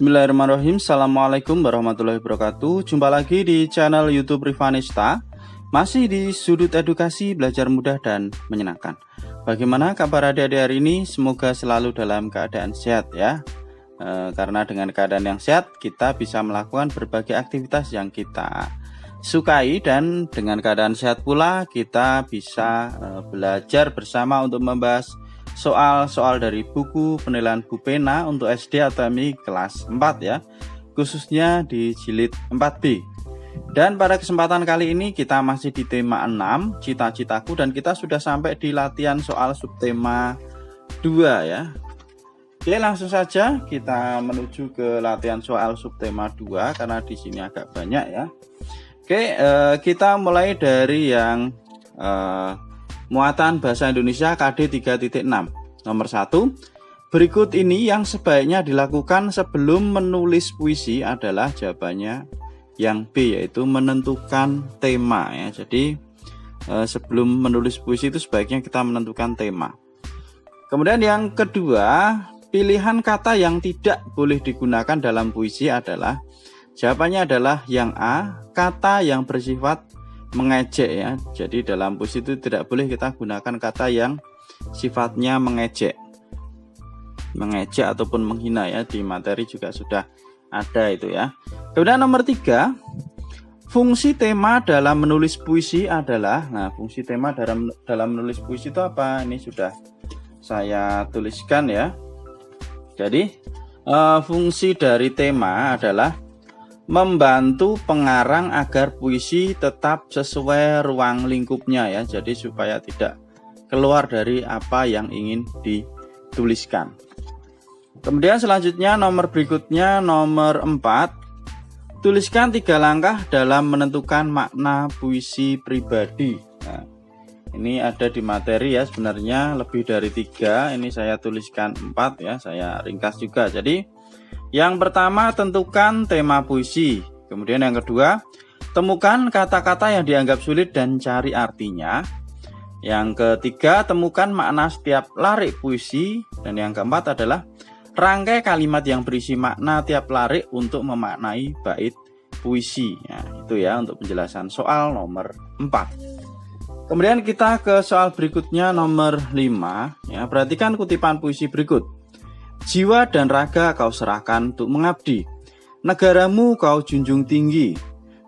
Bismillahirrahmanirrahim. Assalamualaikum warahmatullahi wabarakatuh. Jumpa lagi di channel YouTube Rivanista. Masih di sudut edukasi, belajar mudah dan menyenangkan. Bagaimana kabar adik-adik hari ini? Semoga selalu dalam keadaan sehat ya. Karena dengan keadaan yang sehat kita bisa melakukan berbagai aktivitas yang kita sukai, dan dengan keadaan sehat pula kita bisa belajar bersama untuk membahas soal-soal dari buku penilaian Bu Pena untuk SD atau MI kelas 4 ya, khususnya di jilid 4B. Dan pada kesempatan kali ini kita masih di tema 6, cita-citaku, dan kita sudah sampai di latihan soal subtema 2 ya. Oke, langsung saja kita menuju ke latihan soal subtema 2 karena di sini agak banyak ya. Oke, kita mulai dari yang muatan bahasa Indonesia KD 3.6. Nomor 1, berikut ini yang sebaiknya dilakukan sebelum menulis puisi adalah jawabannya yang B, yaitu menentukan tema ya. Jadi sebelum menulis puisi itu sebaiknya kita menentukan tema. Kemudian yang kedua, pilihan kata yang tidak boleh digunakan dalam puisi adalah, jawabannya adalah yang A, kata yang bersifat mengejek ya. Jadi dalam puisi itu tidak boleh kita gunakan kata yang sifatnya mengejek ataupun menghina ya. Di materi juga sudah ada itu ya. Kemudian nomor 3, fungsi tema dalam menulis puisi adalah, nah fungsi tema dalam menulis puisi itu apa? Ini sudah saya tuliskan ya. Jadi fungsi dari tema adalah membantu pengarang agar puisi tetap sesuai ruang lingkupnya ya. Jadi supaya tidak keluar dari apa yang ingin dituliskan. Kemudian selanjutnya nomor berikutnya, nomor 4, tuliskan 3 langkah dalam menentukan makna puisi pribadi. Nah, ini ada di materi ya, sebenarnya lebih dari 3, ini saya tuliskan 4 ya, saya ringkas juga. Jadi yang pertama, tentukan tema puisi. Kemudian yang kedua, temukan kata-kata yang dianggap sulit dan cari artinya. Yang ketiga, temukan makna setiap larik puisi. Dan yang keempat adalah rangkai kalimat yang berisi makna tiap larik untuk memaknai bait puisi. Ya, itu ya untuk penjelasan soal nomor 4. Kemudian kita ke soal berikutnya, nomor 5 ya. Perhatikan kutipan puisi berikut. Jiwa dan raga kau serahkan untuk mengabdi, negaramu kau junjung tinggi,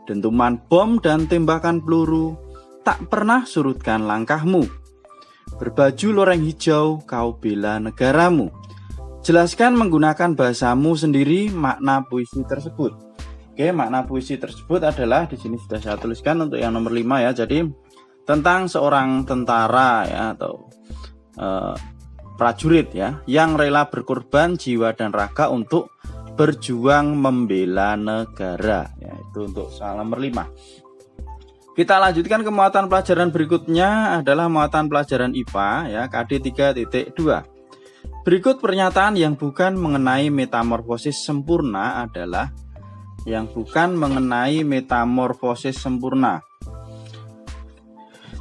dentuman bom dan tembakan peluru tak pernah surutkan langkahmu, berbaju loreng hijau kau bela negaramu. Jelaskan menggunakan bahasamu sendiri makna puisi tersebut. Oke, makna puisi tersebut adalah di sini sudah saya tuliskan untuk yang nomor 5 ya. Jadi tentang seorang tentara ya, atau prajurit ya, yang rela berkorban jiwa dan raga untuk berjuang membela negara ya. Itu untuk soal nomor 5. Kita lanjutkan ke muatan pelajaran berikutnya adalah muatan pelajaran IPA ya, KD 3.2. Berikut pernyataan yang bukan mengenai metamorfosis sempurna adalah, yang bukan mengenai metamorfosis sempurna.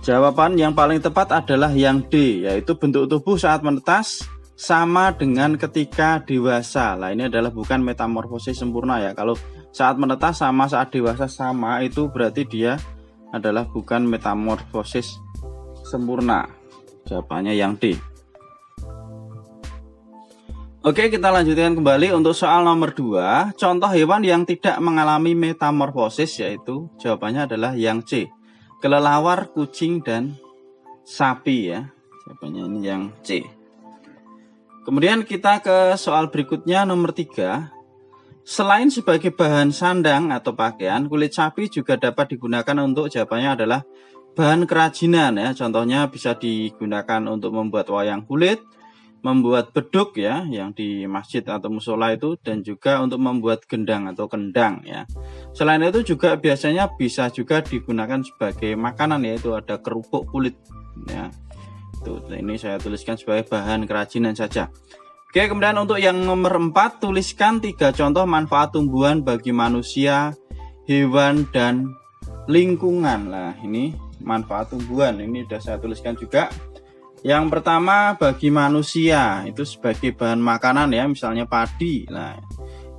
Jawaban yang paling tepat adalah yang D, yaitu bentuk tubuh saat menetas sama dengan ketika dewasa. Nah, ini adalah bukan metamorfosis sempurna ya. Kalau saat menetas sama saat dewasa sama, itu berarti dia adalah bukan metamorfosis sempurna. Jawabannya yang D. Oke, kita lanjutkan kembali untuk soal nomor 2. Contoh hewan yang tidak mengalami metamorfosis, yaitu jawabannya adalah yang C. Kelelawar, kucing, dan sapi ya. Jawabannya ini yang C. Kemudian kita ke soal berikutnya, nomor 3. Selain sebagai bahan sandang atau pakaian, kulit sapi juga dapat digunakan untuk, jawabannya adalah bahan kerajinan ya. Contohnya bisa digunakan untuk membuat wayang kulit, membuat beduk ya, yang di masjid atau musola itu, dan juga untuk membuat gendang atau kendang ya. Selain itu juga biasanya bisa juga digunakan sebagai makanan, yaitu ada kerupuk kulit ya. Itu ini saya tuliskan sebagai bahan kerajinan saja. Oke, kemudian untuk yang nomor 4, tuliskan 3 contoh manfaat tumbuhan bagi manusia, hewan, dan lingkungan. Nah, ini manfaat tumbuhan, ini sudah saya tuliskan juga. Yang pertama, bagi manusia itu sebagai bahan makanan ya, misalnya padi. Nah,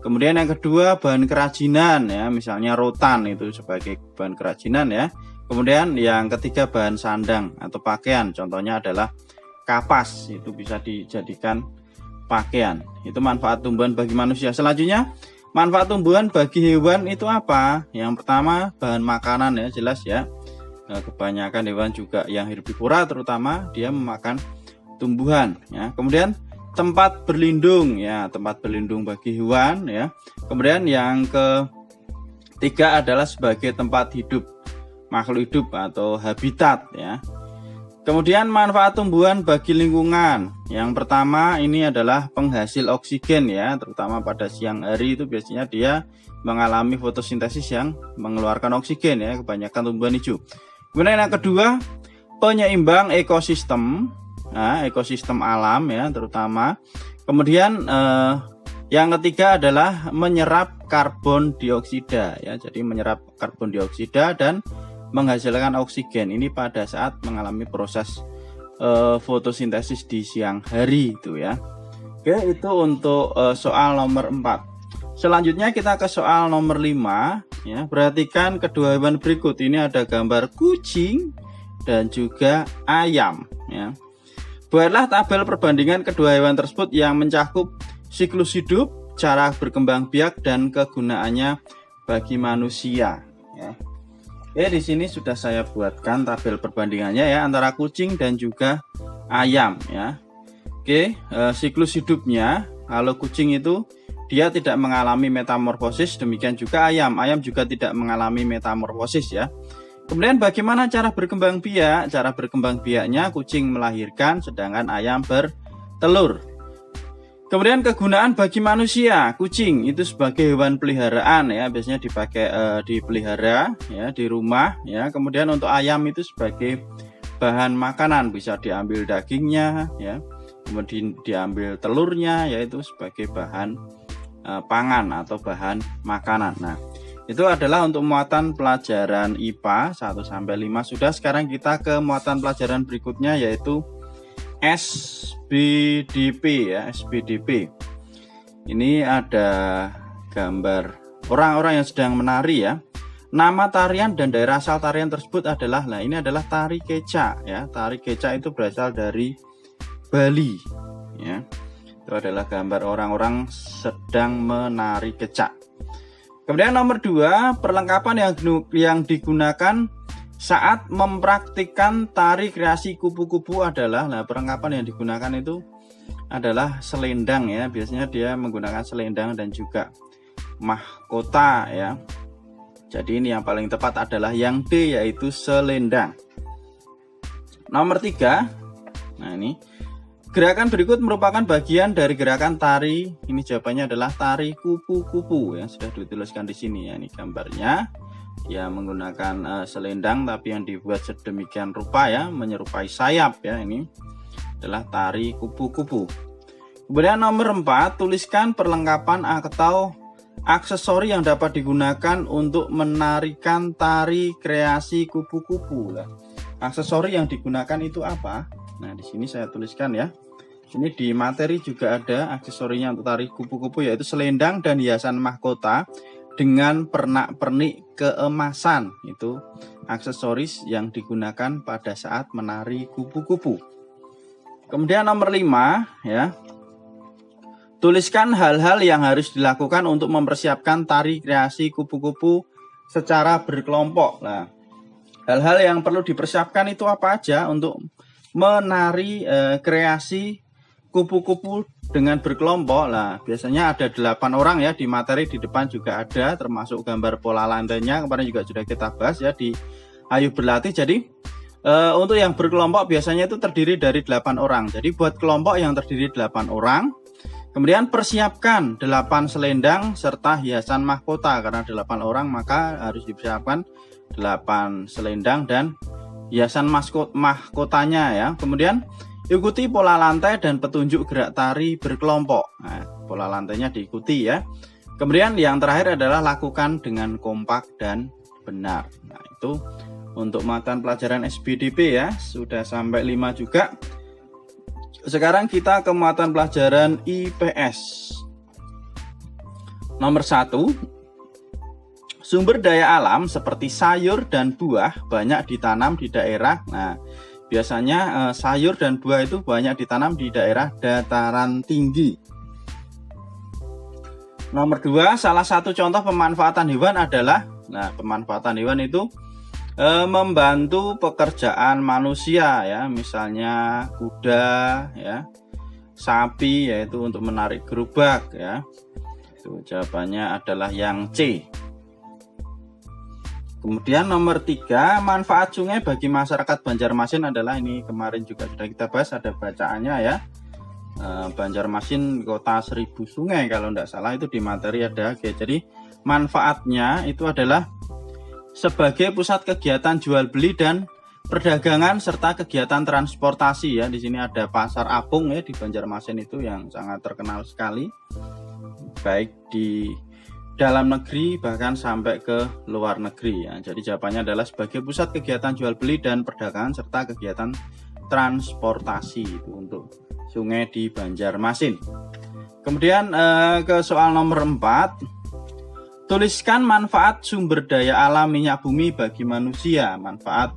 Kemudian yang kedua bahan kerajinan ya, misalnya rotan itu sebagai bahan kerajinan ya. Kemudian yang ketiga bahan sandang atau pakaian, contohnya adalah kapas, itu bisa dijadikan pakaian. Itu manfaat tumbuhan bagi manusia. Selanjutnya manfaat tumbuhan bagi hewan itu apa? Yang pertama bahan makanan ya, jelas ya. Kebanyakan hewan juga yang herbivora terutama dia memakan tumbuhan ya. Kemudian tempat berlindung ya, tempat berlindung bagi hewan ya. Kemudian yang ketiga adalah sebagai tempat hidup makhluk hidup atau habitat ya. Kemudian manfaat tumbuhan bagi lingkungan. Yang pertama ini adalah penghasil oksigen ya, terutama pada siang hari itu biasanya dia mengalami fotosintesis yang mengeluarkan oksigen ya, kebanyakan tumbuhan hijau. Kemudian yang kedua, penyeimbang ekosistem. Nah, ekosistem alam ya terutama. Kemudian yang ketiga adalah menyerap karbon dioksida ya. Jadi menyerap karbon dioksida dan menghasilkan oksigen ini pada saat mengalami proses fotosintesis di siang hari itu ya. Oke, itu untuk soal nomor 4. Selanjutnya kita ke soal nomor 5 ya. Perhatikan kedua hewan berikut. Ini ada gambar kucing dan juga ayam ya. Buatlah tabel perbandingan kedua hewan tersebut yang mencakup siklus hidup, cara berkembang biak dan kegunaannya bagi manusia ya. Oke, di sini sudah saya buatkan tabel perbandingannya ya antara kucing dan juga ayam ya. Oke, siklus hidupnya kalau kucing itu dia tidak mengalami metamorfosis, demikian juga ayam. Ayam juga tidak mengalami metamorfosis ya. Kemudian bagaimana cara berkembang biak? Cara berkembang biaknya kucing melahirkan sedangkan ayam bertelur. Kemudian kegunaan bagi manusia, kucing itu sebagai hewan peliharaan ya, biasanya dipakai dipelihara ya di rumah ya. Kemudian untuk ayam itu sebagai bahan makanan, bisa diambil dagingnya ya, kemudian diambil telurnya, yaitu sebagai bahan pangan atau bahan makanan. Nah, itu adalah untuk muatan pelajaran IPA 1 sampai 5 sudah. Sekarang kita ke muatan pelajaran berikutnya yaitu SBDP ya, SBDP. Ini ada gambar orang-orang yang sedang menari ya. Nama tarian dan daerah asal tarian tersebut adalah, nah ini adalah tari kecak ya. Tari kecak itu berasal dari Bali ya. Itu adalah gambar orang-orang sedang menari kecak. Kemudian nomor 2, perlengkapan yang digunakan saat mempraktikkan tari kreasi kupu-kupu adalah, nah perlengkapan yang digunakan itu adalah selendang ya. Biasanya dia menggunakan selendang dan juga mahkota ya. Jadi ini yang paling tepat adalah yang D, yaitu selendang. Nomor 3, nah ini gerakan berikut merupakan bagian dari gerakan tari. Ini jawabannya adalah tari kupu-kupu yang sudah dituliskan di sini ya. Ini gambarnya. Ya menggunakan selendang tapi yang dibuat sedemikian rupa ya, menyerupai sayap ya. Ini adalah tari kupu-kupu. Kemudian nomor 4, tuliskan perlengkapan atau aksesori yang dapat digunakan untuk menarikan tari kreasi kupu-kupu. Nah, aksesori yang digunakan itu apa? Nah, di sini saya tuliskan ya. Ini di materi juga ada aksesorinya untuk tari kupu-kupu, yaitu selendang dan hiasan mahkota dengan pernak-pernik keemasan. Itu aksesoris yang digunakan pada saat menari kupu-kupu. Kemudian nomor 5 ya. Tuliskan hal-hal yang harus dilakukan untuk mempersiapkan tari kreasi kupu-kupu secara berkelompok. Nah, hal-hal yang perlu dipersiapkan itu apa aja untuk menari kreasi kupu-kupu dengan berkelompok? Lah, biasanya ada 8 orang ya, di materi di depan juga ada, termasuk gambar pola lantainya kemarin juga sudah kita bahas ya di Ayo Berlatih. Jadi untuk yang berkelompok biasanya itu terdiri dari 8 orang. Jadi buat kelompok yang terdiri 8 orang, kemudian persiapkan 8 selendang serta hiasan mahkota. Karena 8 orang maka harus dipersiapkan 8 selendang dan hiasan mahkotanya ya. Kemudian ikuti pola lantai dan petunjuk gerak tari berkelompok. Nah, pola lantainya diikuti ya. Kemudian yang terakhir adalah lakukan dengan kompak dan benar. Nah, itu untuk muatan pelajaran SBDP ya. Sudah sampai 5 juga. Sekarang kita ke muatan pelajaran IPS. Nomor 1, sumber daya alam seperti sayur dan buah banyak ditanam di daerah. Nah, biasanya sayur dan buah itu banyak ditanam di daerah dataran tinggi. Nomor 2, salah satu contoh pemanfaatan hewan adalah, nah, pemanfaatan hewan itu membantu pekerjaan manusia ya, misalnya kuda ya, sapi yaitu untuk menarik gerobak ya. Itu jawabannya adalah yang C. Kemudian nomor 3, manfaat sungai bagi masyarakat Banjarmasin adalah, ini kemarin juga sudah kita bahas, ada bacaannya ya. Banjarmasin kota 1000 sungai kalau tidak salah, itu di materi ada. Oke, jadi manfaatnya itu adalah sebagai pusat kegiatan jual beli dan perdagangan serta kegiatan transportasi ya. Di sini ada pasar apung ya di Banjarmasin itu yang sangat terkenal sekali, baik di dalam negeri bahkan sampai ke luar negeri ya. Jadi jawabannya adalah sebagai pusat kegiatan jual beli dan perdagangan serta kegiatan transportasi, itu untuk sungai di Banjarmasin. Kemudian ke soal nomor 4, tuliskan manfaat sumber daya alam minyak bumi bagi manusia. Manfaat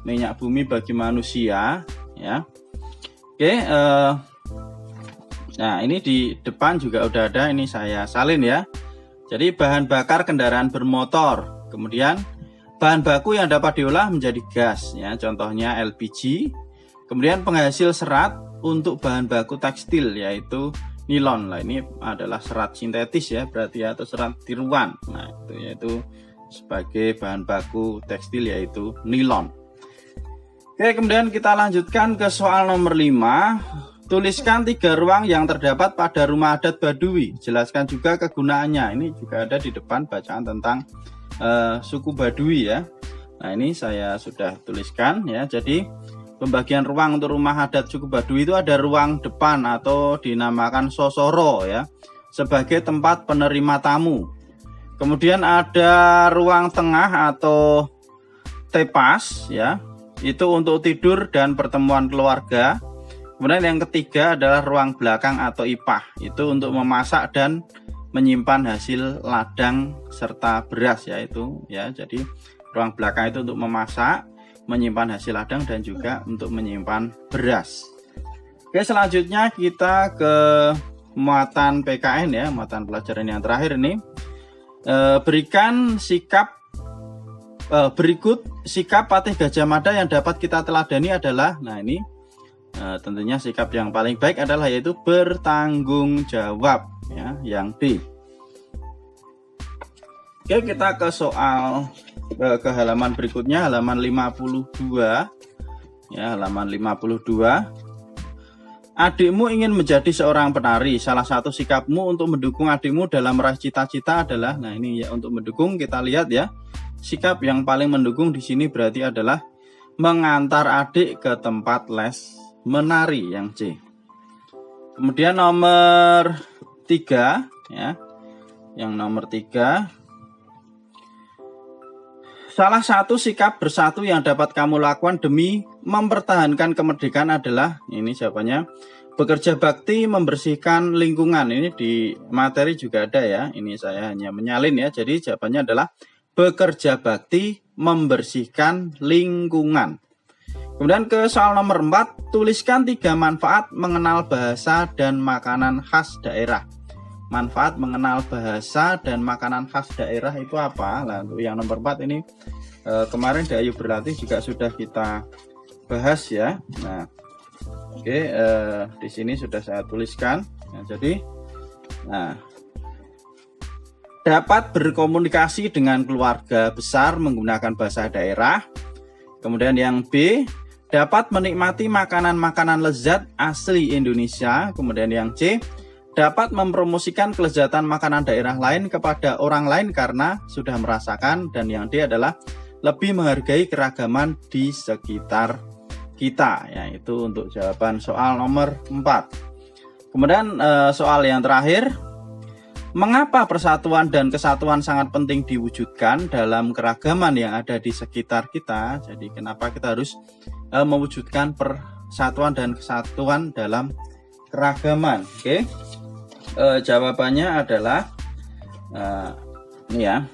minyak bumi bagi manusia ya. Oke, nah ini di depan juga udah ada, ini saya salin ya. Jadi bahan bakar kendaraan bermotor, kemudian bahan baku yang dapat diolah menjadi gas ya, contohnya LPG. Kemudian penghasil serat untuk bahan baku tekstil yaitu nilon. Lah ini adalah serat sintetis ya berarti ya, atau serat tiruan. Nah, itu yaitu sebagai bahan baku tekstil yaitu nilon. Oke, kemudian kita lanjutkan ke soal nomor 5. Tuliskan 3 ruang yang terdapat pada rumah adat Baduy. Jelaskan juga kegunaannya. Ini juga ada di depan bacaan tentang suku Baduy ya. Nah, ini saya sudah tuliskan ya. Jadi pembagian ruang untuk rumah adat suku Baduy itu ada ruang depan atau dinamakan sosoro ya, sebagai tempat penerima tamu. Kemudian ada ruang tengah atau tepas ya, itu untuk tidur dan pertemuan keluarga. Kemudian yang ketiga adalah ruang belakang atau ipah, itu untuk memasak dan menyimpan hasil ladang serta beras ya, itu ya. Jadi ruang belakang itu untuk memasak, menyimpan hasil ladang dan juga untuk menyimpan beras. Oke, selanjutnya kita ke muatan PKN ya, muatan pelajaran yang terakhir ini. Berikan sikap berikut sikap Patih Gajah Mada yang dapat kita teladani adalah, nah ini tentunya sikap yang paling baik adalah yaitu bertanggung jawab ya, yang D. Oke, kita ke soal ke halaman berikutnya, halaman 52 ya, halaman 52. Adikmu ingin menjadi seorang penari. Salah satu sikapmu untuk mendukung adikmu dalam meraih cita-cita adalah, nah ini ya, untuk mendukung kita lihat ya. Sikap yang paling mendukung di sini berarti adalah mengantar adik ke tempat les menari, yang C. Kemudian nomor 3 ya. Yang nomor 3, salah satu sikap bersatu yang dapat kamu lakukan demi mempertahankan kemerdekaan adalah, ini jawabannya bekerja bakti membersihkan lingkungan. Ini di materi juga ada ya. Ini saya hanya menyalin ya. Jadi jawabannya adalah bekerja bakti membersihkan lingkungan. Kemudian ke soal nomor 4, tuliskan 3 manfaat mengenal bahasa dan makanan khas daerah. Manfaat mengenal bahasa dan makanan khas daerah itu apa? Nah, untuk yang nomor 4 ini kemarin di Ayo Berlatih juga sudah kita bahas ya. Nah, oke, di sini sudah saya tuliskan. Nah, jadi, nah, dapat berkomunikasi dengan keluarga besar menggunakan bahasa daerah. Kemudian yang B, dapat menikmati makanan-makanan lezat asli Indonesia. Kemudian yang C, dapat mempromosikan kelezatan makanan daerah lain kepada orang lain karena sudah merasakan. Dan yang D adalah lebih menghargai keragaman di sekitar kita. Ya, itu untuk jawaban soal nomor 4. Kemudian soal yang terakhir, mengapa persatuan dan kesatuan sangat penting diwujudkan dalam keragaman yang ada di sekitar kita? Jadi kenapa kita harus mewujudkan persatuan dan kesatuan dalam keragaman? Oke, jawabannya adalah Ini ya.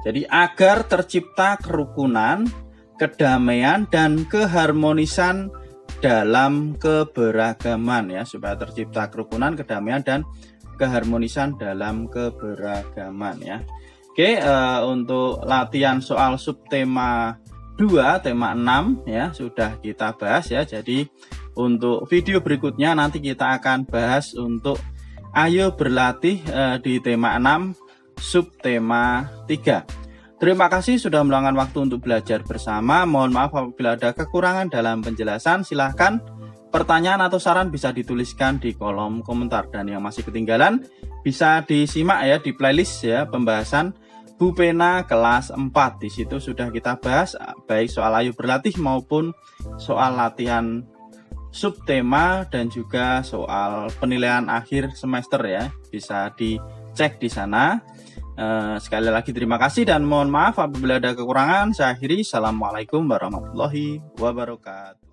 Jadi agar tercipta kerukunan, kedamaian dan keharmonisan dalam keberagaman ya, supaya tercipta kerukunan, kedamaian dan keharmonisan dalam keberagaman ya. Oke, untuk latihan soal subtema 2, tema 6 ya sudah kita bahas ya. Jadi untuk video berikutnya nanti kita akan bahas untuk ayo berlatih di tema 6 subtema 3. Terima kasih sudah meluangkan waktu untuk belajar bersama. Mohon maaf apabila ada kekurangan dalam penjelasan. Silahkan pertanyaan atau saran bisa dituliskan di kolom komentar. Dan yang masih ketinggalan bisa disimak ya di playlist ya pembahasan Bu Pena kelas 4. Di situ sudah kita bahas baik soal ayo berlatih maupun soal latihan subtema dan juga soal penilaian akhir semester ya. Bisa dicek di sana. Sekali lagi terima kasih dan mohon maaf apabila ada kekurangan. Saya akhiri. Assalamualaikum warahmatullahi wabarakatuh.